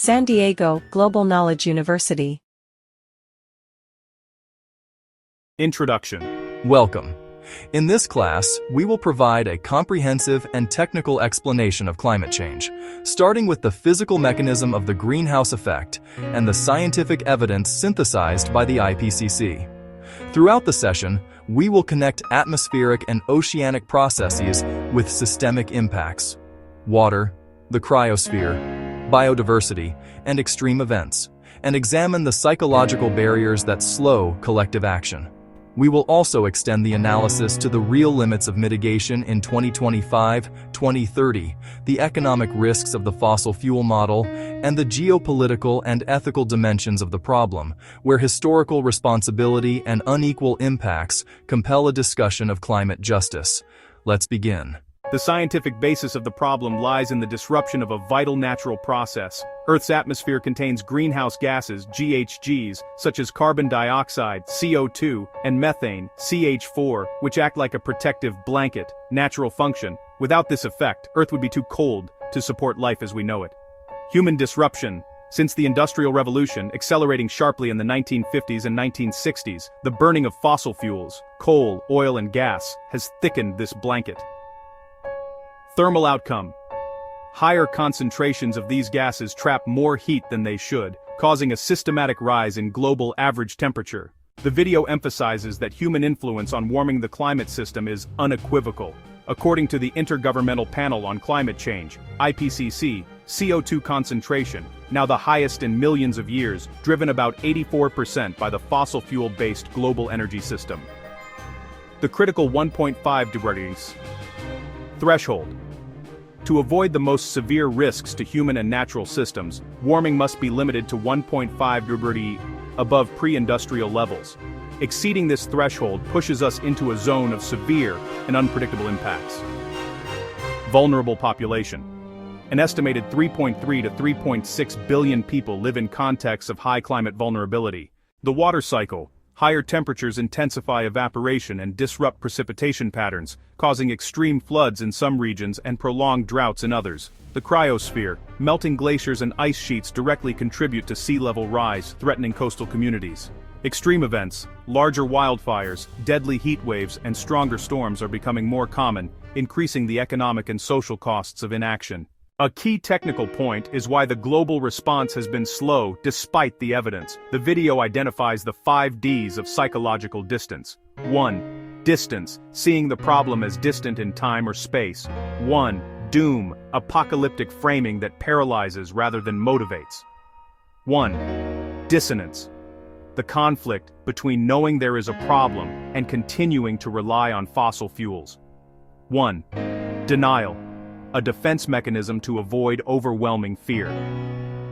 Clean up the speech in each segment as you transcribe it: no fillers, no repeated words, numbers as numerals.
San Diego Global Knowledge University. Introduction. Welcome. In this class, we will provide a comprehensive and technical explanation of climate change, starting with the physical mechanism of the greenhouse effect and the scientific evidence synthesized by the IPCC. Throughout the session, we will connect atmospheric and oceanic processes with systemic impacts: water, the cryosphere, biodiversity, and extreme events, and examine the psychological barriers that slow collective action. We will also extend the analysis to the real limits of mitigation in 2025-2030, the economic risks of the fossil fuel model, and the geopolitical and ethical dimensions of the problem, where historical responsibility and unequal impacts compel a discussion of climate justice. Let's begin. The scientific basis of the problem lies in the disruption of a vital natural process. Earth's atmosphere contains greenhouse gases, GHGs, such as carbon dioxide, CO2, and methane, CH4, which act like a protective blanket, natural function. Without this effect, Earth would be too cold to support life as we know it. Human disruption. Since the Industrial Revolution, accelerating sharply in the 1950s and 1960s, the burning of fossil fuels, coal, oil, and gas, has thickened this blanket. Thermal outcome. Higher concentrations of these gases trap more heat than they should, causing a systematic rise in global average temperature. The video emphasizes that human influence on warming the climate system is unequivocal. According to the Intergovernmental Panel on Climate Change, IPCC, CO2 concentration, now the highest in millions of years, driven about 84% by the fossil fuel-based global energy system. The critical 1.5 degrees threshold. To avoid the most severe risks to human and natural systems, warming must be limited to 1.5 degrees above pre-industrial levels. Exceeding this threshold pushes us into a zone of severe and unpredictable impacts. Vulnerable population. An estimated 3.3 to 3.6 billion people live in contexts of high climate vulnerability. The water cycle. Higher temperatures intensify evaporation and disrupt precipitation patterns, causing extreme floods in some regions and prolonged droughts in others. The cryosphere. Melting glaciers and ice sheets directly contribute to sea level rise, threatening coastal communities. Extreme events. Larger wildfires, deadly heat waves, and stronger storms are becoming more common, increasing the economic and social costs of inaction. A key technical point is why the global response has been slow despite the evidence. The video identifies the 5 Ds of psychological distance. 1. Distance, seeing the problem as distant in time or space. 1. Doom, apocalyptic framing that paralyzes rather than motivates. 1. Dissonance, the conflict between knowing there is a problem and continuing to rely on fossil fuels. 1. Denial, a defense mechanism to avoid overwhelming fear.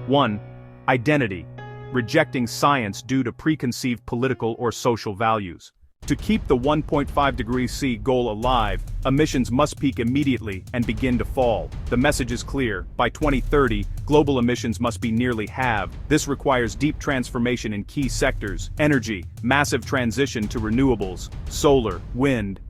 1. Identity, rejecting science due to preconceived political or social values. To keep the 1.5 degrees C goal alive, emissions must peak immediately and begin to fall. The message is clear: by 2030, global emissions must be nearly halved. This requires deep transformation in key sectors: energy, massive transition to renewables, solar, wind,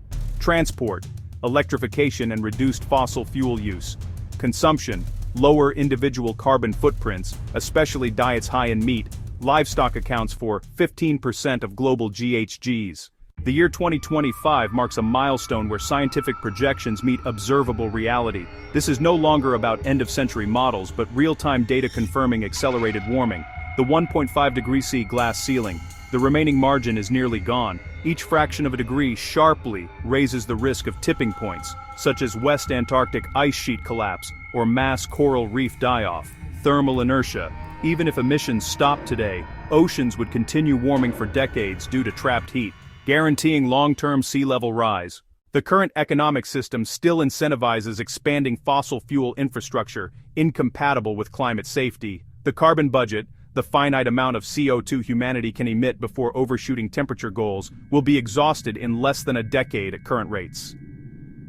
transport, electrification and reduced fossil fuel use, consumption, lower individual carbon footprints, especially diets high in meat. Livestock accounts for 15% of global GHGs. The year 2025 marks a milestone where scientific projections meet observable reality. This is no longer about end-of-century models, but real-time data confirming accelerated warming. The 1.5 degrees C glass ceiling. The remaining margin is nearly gone. Each fraction of a degree sharply raises the risk of tipping points, such as West Antarctic ice sheet collapse or mass coral reef die-off. Thermal inertia. Even if emissions stopped today, oceans would continue warming for decades due to trapped heat, guaranteeing long-term sea level rise. The current economic system still incentivizes expanding fossil fuel infrastructure, incompatible with climate safety. The carbon budget, the finite amount of CO2 humanity can emit before overshooting temperature goals, will be exhausted in less than a decade at current rates.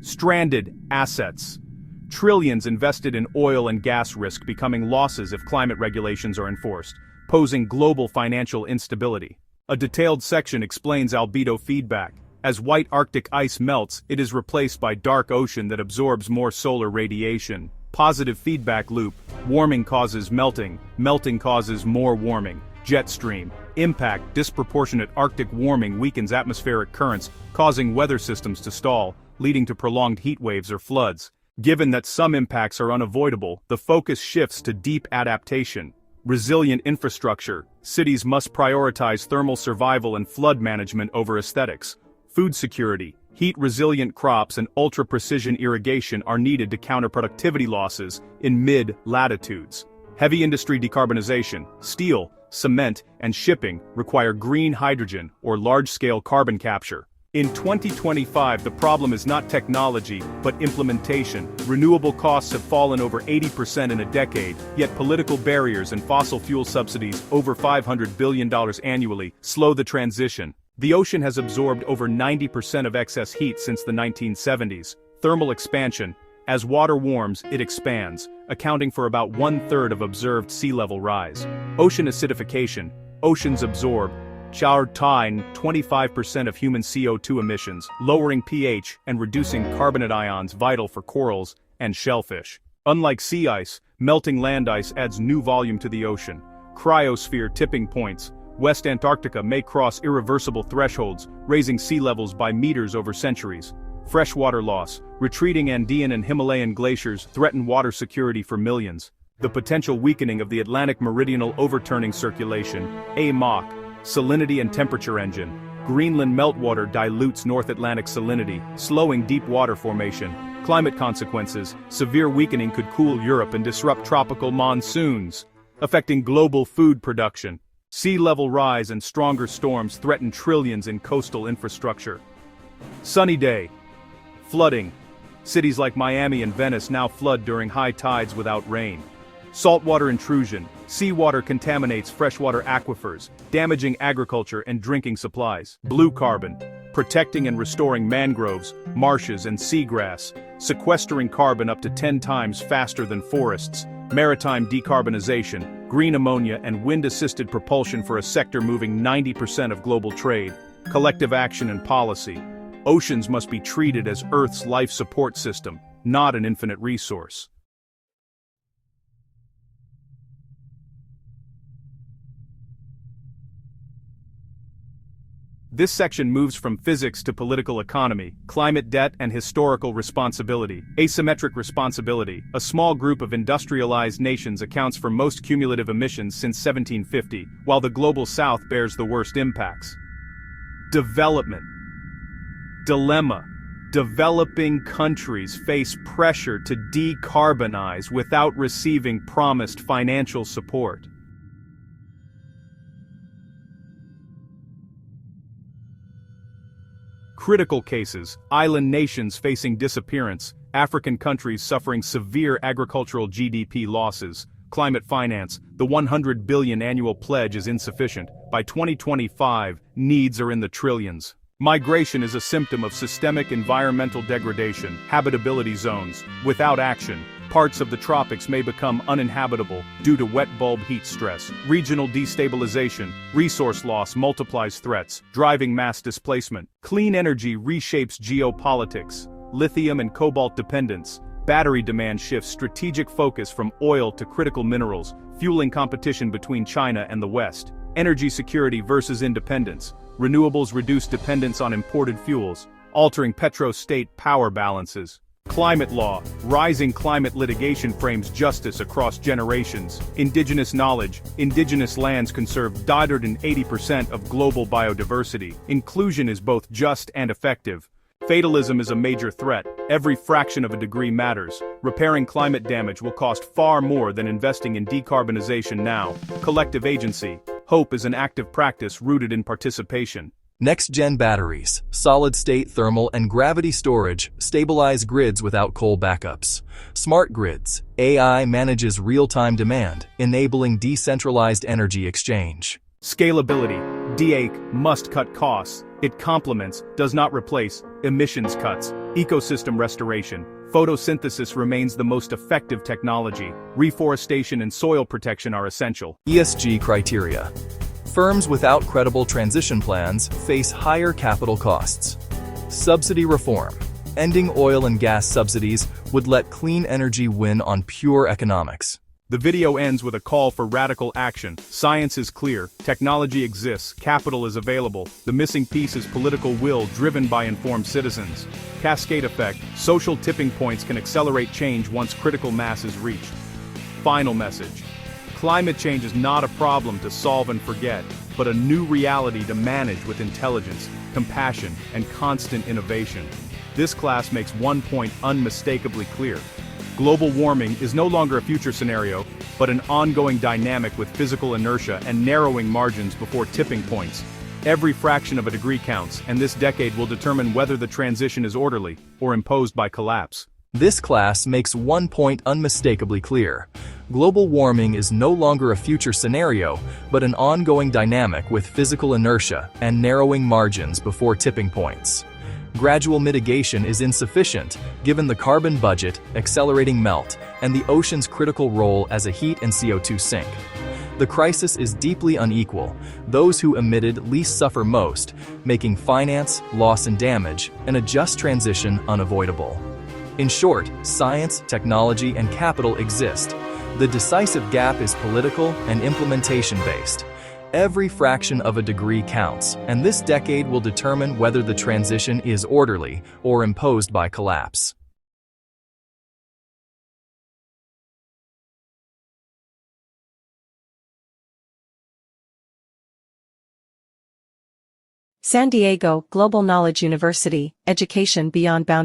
Stranded assets. Trillions invested in oil and gas risk becoming losses if climate regulations are enforced, posing global financial instability. A detailed section explains albedo feedback. As white Arctic ice melts, it is replaced by dark ocean that absorbs more solar radiation. Positive feedback loop. Warming causes melting. Melting causes more warming. Jet stream. Impact. Disproportionate Arctic warming weakens atmospheric currents, causing weather systems to stall, leading to prolonged heat waves or floods. Given that some impacts are unavoidable, the focus shifts to deep adaptation. Resilient infrastructure. Cities must prioritize thermal survival and flood management over aesthetics. Food security. Heat-resilient crops and ultra-precision irrigation are needed to counter productivity losses in mid-latitudes. Heavy industry decarbonization. Steel, cement, and shipping require green hydrogen or large-scale carbon capture. In 2025, the problem is not technology, but implementation. Renewable costs have fallen over 80% in a decade, yet political barriers and fossil fuel subsidies, over $500 billion annually, slow the transition. The ocean has absorbed over 90% of excess heat since the 1970s. Thermal expansion. As water warms, it expands, accounting for about 1/3 of observed sea level rise. Ocean acidification. Oceans absorb 25% of human CO2 emissions, lowering pH and reducing carbonate ions vital for corals and shellfish. Unlike sea ice, melting land ice adds new volume to the ocean. Cryosphere tipping points. West Antarctica may cross irreversible thresholds, raising sea levels by meters over centuries. Freshwater loss. Retreating Andean and Himalayan glaciers threaten water security for millions. The potential weakening of the Atlantic Meridional Overturning Circulation, AMOC, salinity and temperature engine. Greenland meltwater dilutes North Atlantic salinity, slowing deep water formation. Climate consequences. Severe weakening could cool Europe and disrupt tropical monsoons, affecting global food production. Sea level rise and stronger storms threaten trillions in coastal infrastructure. Sunny day. Flooding. Cities like Miami and Venice now flood during high tides without rain. Saltwater intrusion. Seawater contaminates freshwater aquifers, damaging agriculture and drinking supplies. Blue carbon. Protecting and restoring mangroves, marshes and seagrass, sequestering carbon up to 10 times faster than forests. Maritime decarbonization. Green ammonia and wind-assisted propulsion for a sector moving 90% of global trade. Collective action and policy. Oceans must be treated as Earth's life support system, not an infinite resource. This section moves from physics to political economy, climate debt and historical responsibility. Asymmetric responsibility. A small group of industrialized nations accounts for most cumulative emissions since 1750, while the global south bears the worst impacts. Development. Dilemma. Developing countries face pressure to decarbonize without receiving promised financial support. Critical cases. Island nations facing disappearance. African countries suffering severe agricultural GDP losses. Climate finance. The $100 billion annual pledge is insufficient. By 2025, needs are in the trillions. Migration is a symptom of systemic environmental degradation. Habitability zones. Without action, parts of the tropics may become uninhabitable due to wet bulb heat stress. Regional destabilization. Resource loss multiplies threats, driving mass displacement. Clean energy reshapes geopolitics. Lithium and cobalt dependence. Battery demand shifts strategic focus from oil to critical minerals, fueling competition between China and the West. Energy security versus independence. Renewables reduce dependence on imported fuels, altering petro-state power balances. Climate law. Rising climate litigation frames justice across generations. Indigenous knowledge. Indigenous lands conserve 80% of global biodiversity. Inclusion is both just and effective. Fatalism is a major threat. Every fraction of a degree matters. Repairing climate damage will cost far more than investing in decarbonization now. Collective agency. Hope is an active practice rooted in participation. Next-gen batteries, solid-state thermal and gravity storage stabilize grids without coal backups. Smart grids, AI manages real-time demand, enabling decentralized energy exchange. Scalability. DEAC must cut costs. It complements, does not replace, emissions cuts. Ecosystem restoration. Photosynthesis remains the most effective technology. Reforestation and soil protection are essential. ESG criteria. Firms without credible transition plans face higher capital costs. Subsidy reform. Ending oil and gas subsidies would let clean energy win on pure economics. The video ends with a call for radical action. Science is clear, technology exists, capital is available. The missing piece is political will driven by informed citizens. Cascade effect, social tipping points can accelerate change once critical mass is reached. Final message. Climate change is not a problem to solve and forget, but a new reality to manage with intelligence, compassion, and constant innovation. This class makes one point unmistakably clear. Global warming is no longer a future scenario, but an ongoing dynamic with physical inertia and narrowing margins before tipping points. Every fraction of a degree counts, and this decade will determine whether the transition is orderly or imposed by collapse. This class makes one point unmistakably clear. Global warming is no longer a future scenario, but an ongoing dynamic with physical inertia and narrowing margins before tipping points. Gradual mitigation is insufficient, given the carbon budget, accelerating melt, and the ocean's critical role as a heat and CO2 sink. The crisis is deeply unequal. Those who emitted least suffer most, making finance, loss and damage, and a just transition unavoidable. In short, science, technology, and capital exist. The decisive gap is political and implementation-based. Every fraction of a degree counts, and this decade will determine whether the transition is orderly or imposed by collapse. San Diego Global Knowledge University, Education Beyond Boundaries.